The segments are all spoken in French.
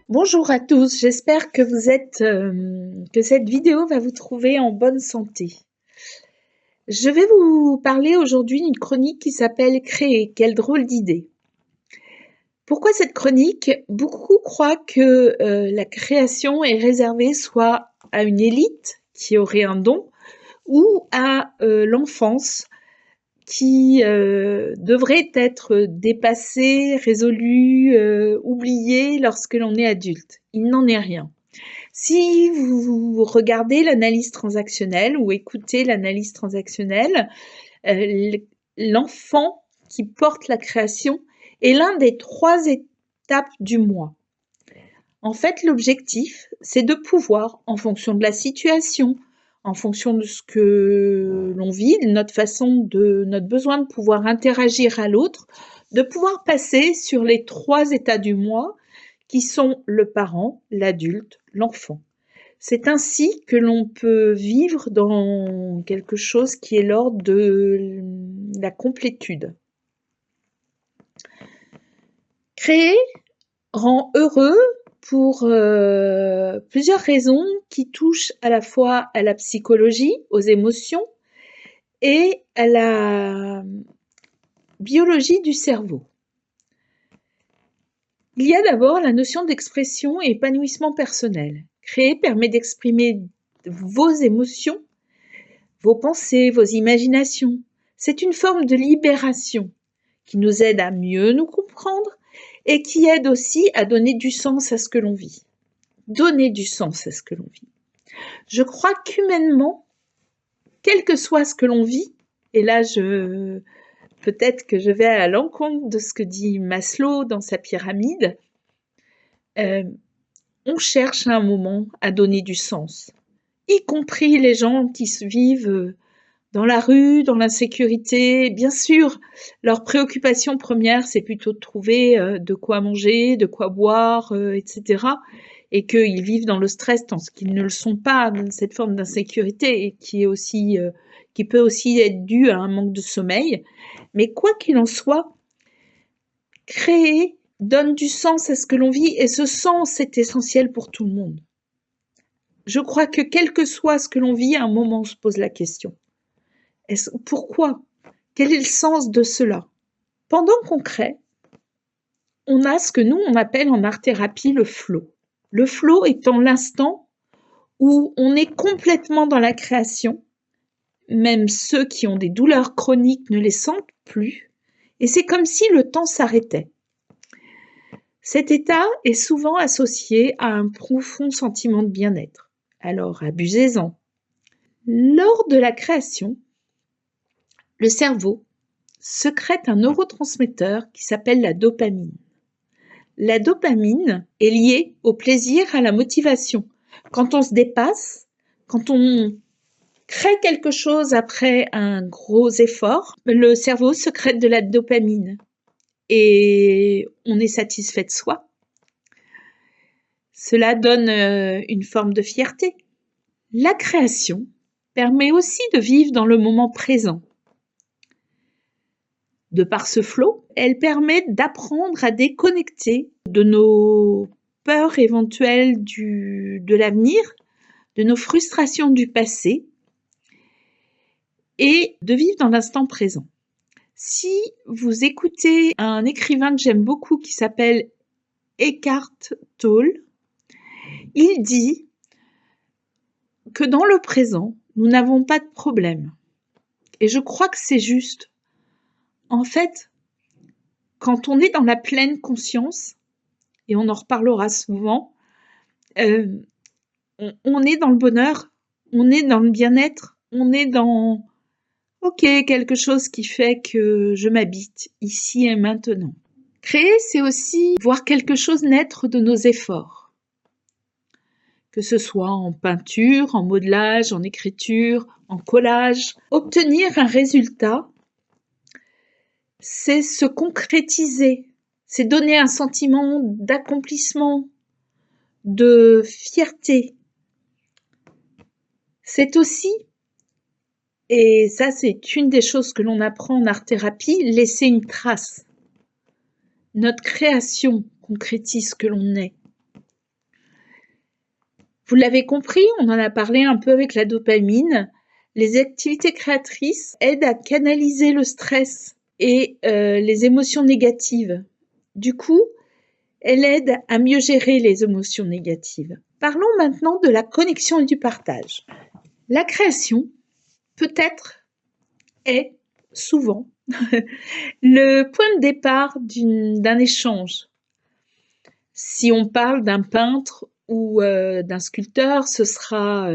Bonjour à tous, j'espère que que cette vidéo va vous trouver en bonne santé. Je vais vous parler aujourd'hui d'une chronique qui s'appelle Créer, quelle drôle d'idée. Pourquoi cette chronique? Beaucoup croient que la création est réservée soit à une élite qui aurait un don ou à l'enfance qui devrait être dépassée, résolue, oubliée lorsque l'on est adulte. Il n'en est rien. Si vous regardez l'analyse transactionnelle ou écoutez l'analyse transactionnelle, l'enfant qui porte la création est l'un des 3 étapes du moi. En fait, l'objectif, c'est de pouvoir, en fonction de la situation, en fonction de ce que l'on vit, de notre besoin de pouvoir interagir à l'autre, de pouvoir passer sur les 3 états du moi qui sont le parent, l'adulte, l'enfant. C'est ainsi que l'on peut vivre dans quelque chose qui est l'ordre de la complétude. Créer rend heureux pour plusieurs raisons qui touchent à la fois à la psychologie, aux émotions et à la biologie du cerveau. Il y a d'abord la notion d'expression et épanouissement personnel. Créer permet d'exprimer vos émotions, vos pensées, vos imaginations. C'est une forme de libération qui nous aide à mieux nous comprendre et qui aide aussi à donner du sens à ce que l'on vit. Donner du sens à ce que l'on vit. Je crois qu'humainement, quel que soit ce que l'on vit, et là peut-être que je vais à l'encontre de ce que dit Maslow dans sa pyramide, on cherche à un moment à donner du sens, y compris les gens qui se vivent dans la rue, dans l'insécurité. Bien sûr, leur préoccupation première, c'est plutôt de trouver de quoi manger, de quoi boire, etc. Et qu'ils vivent dans le stress tant qu'ils ne le sont pas, dans cette forme d'insécurité et qui peut aussi être due à un manque de sommeil. Mais quoi qu'il en soit, créer donne du sens à ce que l'on vit et ce sens est essentiel pour tout le monde. Je crois que quel que soit ce que l'on vit, à un moment on se pose la question. Pourquoi? Quel est le sens de cela? Pendant qu'on crée, on a ce que nous on appelle en art-thérapie le flow. Le flow étant l'instant où on est complètement dans la création, même ceux qui ont des douleurs chroniques ne les sentent plus, et c'est comme si le temps s'arrêtait. Cet état est souvent associé à un profond sentiment de bien-être. Alors abusez-en. Lors de la création, le cerveau sécrète un neurotransmetteur qui s'appelle la dopamine. La dopamine est liée au plaisir, à la motivation. Quand on se dépasse, quand on crée quelque chose après un gros effort, le cerveau sécrète de la dopamine et on est satisfait de soi. Cela donne une forme de fierté. La création permet aussi de vivre dans le moment présent. De par ce flow, elle permet d'apprendre à déconnecter de nos peurs éventuelles de l'avenir, de nos frustrations du passé et de vivre dans l'instant présent. Si vous écoutez un écrivain que j'aime beaucoup qui s'appelle Eckhart Tolle, il dit que dans le présent, nous n'avons pas de problème. Et je crois que c'est juste. En fait, quand on est dans la pleine conscience, et on en reparlera souvent, on est dans le bonheur, on est dans le bien-être, on est dans quelque chose qui fait que je m'habite ici et maintenant. Créer, c'est aussi voir quelque chose naître de nos efforts. Que ce soit en peinture, en modelage, en écriture, en collage. Obtenir un résultat, c'est se concrétiser, c'est donner un sentiment d'accomplissement, de fierté. C'est aussi, et ça c'est une des choses que l'on apprend en art-thérapie, laisser une trace. Notre création concrétise ce que l'on est. Vous l'avez compris, on en a parlé un peu avec la dopamine. Les activités créatrices aident à canaliser le stress et les émotions négatives. Du coup, elles aident à mieux gérer les émotions négatives. Parlons maintenant de la connexion et du partage. La création, peut-être, est souvent le point de départ d'un échange. Si on parle d'un peintre ou d'un sculpteur, ce sera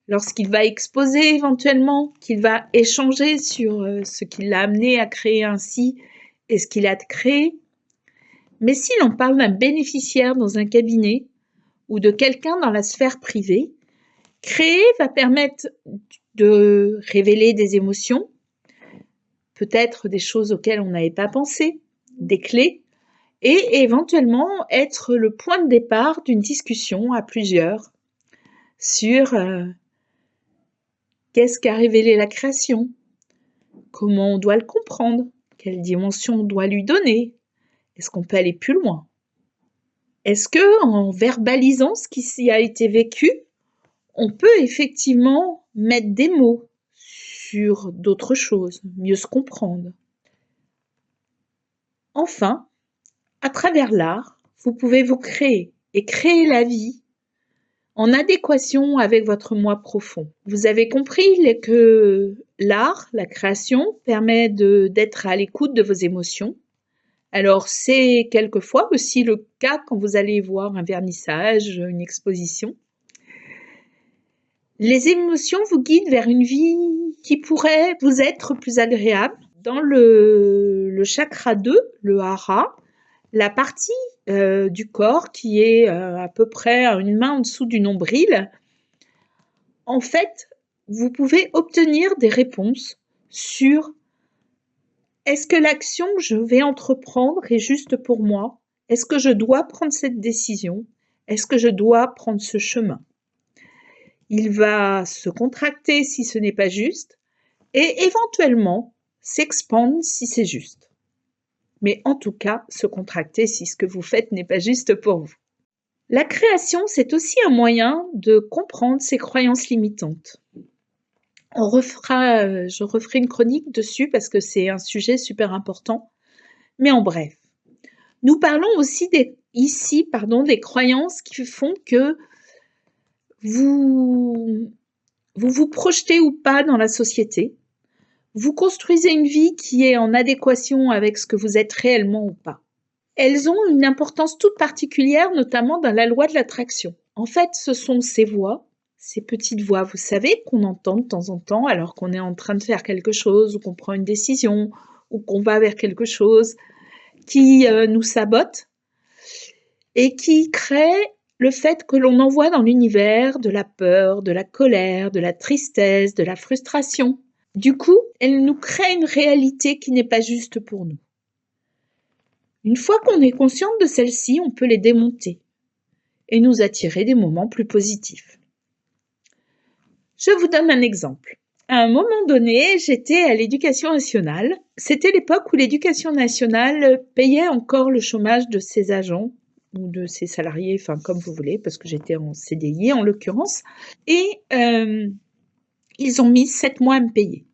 lorsqu'il va exposer éventuellement, qu'il va échanger sur ce qui l'a amené à créer ainsi et ce qu'il a créé. Mais si l'on parle d'un bénéficiaire dans un cabinet ou de quelqu'un dans la sphère privée, créer va permettre de révéler des émotions, peut-être des choses auxquelles on n'avait pas pensé, des clés, et éventuellement être le point de départ d'une discussion à plusieurs sur qu'est-ce qu'a révélé la création, comment on doit le comprendre, quelle dimension on doit lui donner, est-ce qu'on peut aller plus loin? Est-ce que en verbalisant ce qui s'y a été vécu, on peut effectivement mettre des mots sur d'autres choses, mieux se comprendre? Enfin, à travers l'art, vous pouvez vous créer et créer la vie en adéquation avec votre moi profond. Vous avez compris que l'art, la création, permet d'être à l'écoute de vos émotions. Alors, c'est quelquefois aussi le cas quand vous allez voir un vernissage, une exposition. Les émotions vous guident vers une vie qui pourrait vous être plus agréable. Dans le chakra 2, le hara, la partie du corps qui est à peu près à une main en dessous du nombril, en fait, vous pouvez obtenir des réponses sur est-ce que l'action que je vais entreprendre est juste pour moi? Est-ce que je dois prendre cette décision? Est-ce que je dois prendre ce chemin? Il va se contracter si ce n'est pas juste et éventuellement s'expandre si c'est juste. Mais en tout cas, se contracter si ce que vous faites n'est pas juste pour vous. La création, c'est aussi un moyen de comprendre ses croyances limitantes. Je referai une chronique dessus parce que c'est un sujet super important. Mais en bref, nous parlons aussi ici des croyances qui font que vous vous projetez ou pas dans la société. Vous construisez une vie qui est en adéquation avec ce que vous êtes réellement ou pas. Elles ont une importance toute particulière, notamment dans la loi de l'attraction. En fait, ce sont ces voix, ces petites voix, vous savez, qu'on entend de temps en temps alors qu'on est en train de faire quelque chose, ou qu'on prend une décision, ou qu'on va vers quelque chose, qui nous sabotent et qui créent le fait que l'on envoie dans l'univers de la peur, de la colère, de la tristesse, de la frustration. Du coup, elles nous créent une réalité qui n'est pas juste pour nous. Une fois qu'on est consciente de celles-ci, on peut les démonter et nous attirer des moments plus positifs. Je vous donne un exemple. À un moment donné, j'étais à l'Éducation nationale. C'était l'époque où l'Éducation nationale payait encore le chômage de ses agents ou de ses salariés, enfin comme vous voulez, parce que j'étais en CDI en l'occurrence. Et ils ont mis 7 mois à me payer.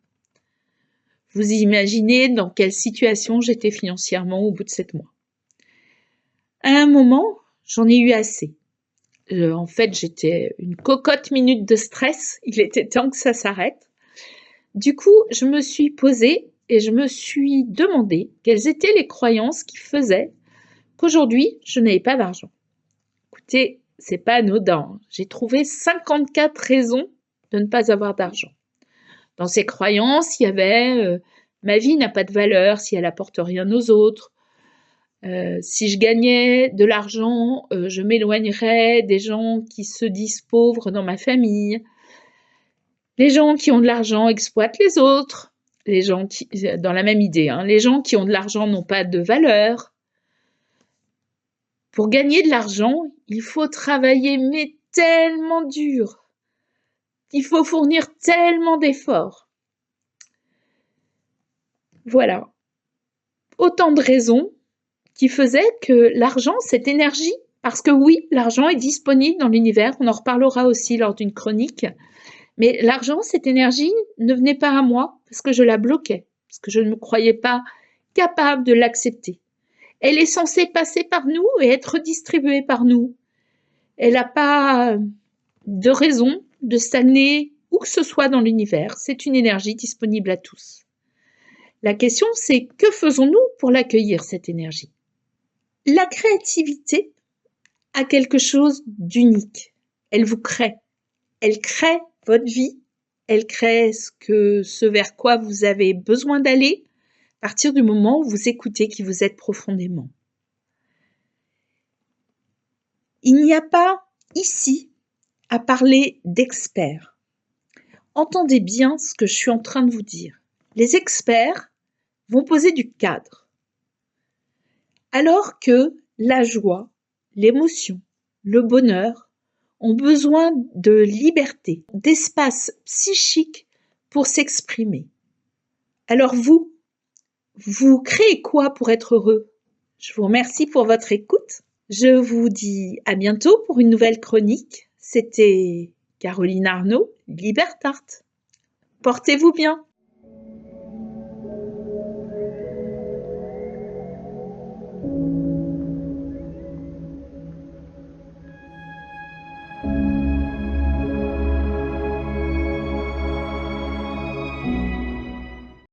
Vous imaginez dans quelle situation j'étais financièrement au bout de 7 mois. À un moment, j'en ai eu assez. En fait, j'étais une cocotte minute de stress. Il était temps que ça s'arrête. Du coup, je me suis posée et je me suis demandé quelles étaient les croyances qui faisaient qu'aujourd'hui, je n'avais pas d'argent. Écoutez, c'est pas anodin. J'ai trouvé 54 raisons de ne pas avoir d'argent. Dans ces croyances, il y avait ma vie n'a pas de valeur si elle apporte rien aux autres. Si je gagnais de l'argent, je m'éloignerais des gens qui se disent pauvres dans ma famille. Les gens qui ont de l'argent exploitent les autres. Les gens qui, dans la même idée, hein, les gens qui ont de l'argent n'ont pas de valeur. Pour gagner de l'argent, il faut travailler, mais tellement dur. Il faut fournir tellement d'efforts. Voilà. Autant de raisons qui faisaient que l'argent, cette énergie Parce que oui, l'argent est disponible dans l'univers, on en reparlera aussi lors d'une chronique, mais l'argent, cette énergie, ne venait pas à moi parce que je la bloquais, parce que je ne me croyais pas capable de l'accepter. Elle est censée passer par nous et être distribuée par nous. Elle n'a pas de raison de stagner où que ce soit dans l'univers. C'est une énergie disponible à tous. La question, c'est que faisons-nous pour l'accueillir, cette énergie? La créativité a quelque chose d'unique. Elle vous crée. Elle crée votre vie. Elle crée ce vers quoi vous avez besoin d'aller à partir du moment où vous écoutez qui vous êtes profondément. Il n'y a pas ici à parler d'experts. Entendez bien ce que je suis en train de vous dire. Les experts vont poser du cadre. Alors que la joie, l'émotion, le bonheur ont besoin de liberté, d'espace psychique pour s'exprimer. Alors vous créez quoi pour être heureux? Je vous remercie pour votre écoute. Je vous dis à bientôt pour une nouvelle chronique. C'était Caroline Arnaud, Libertart. Portez-vous bien.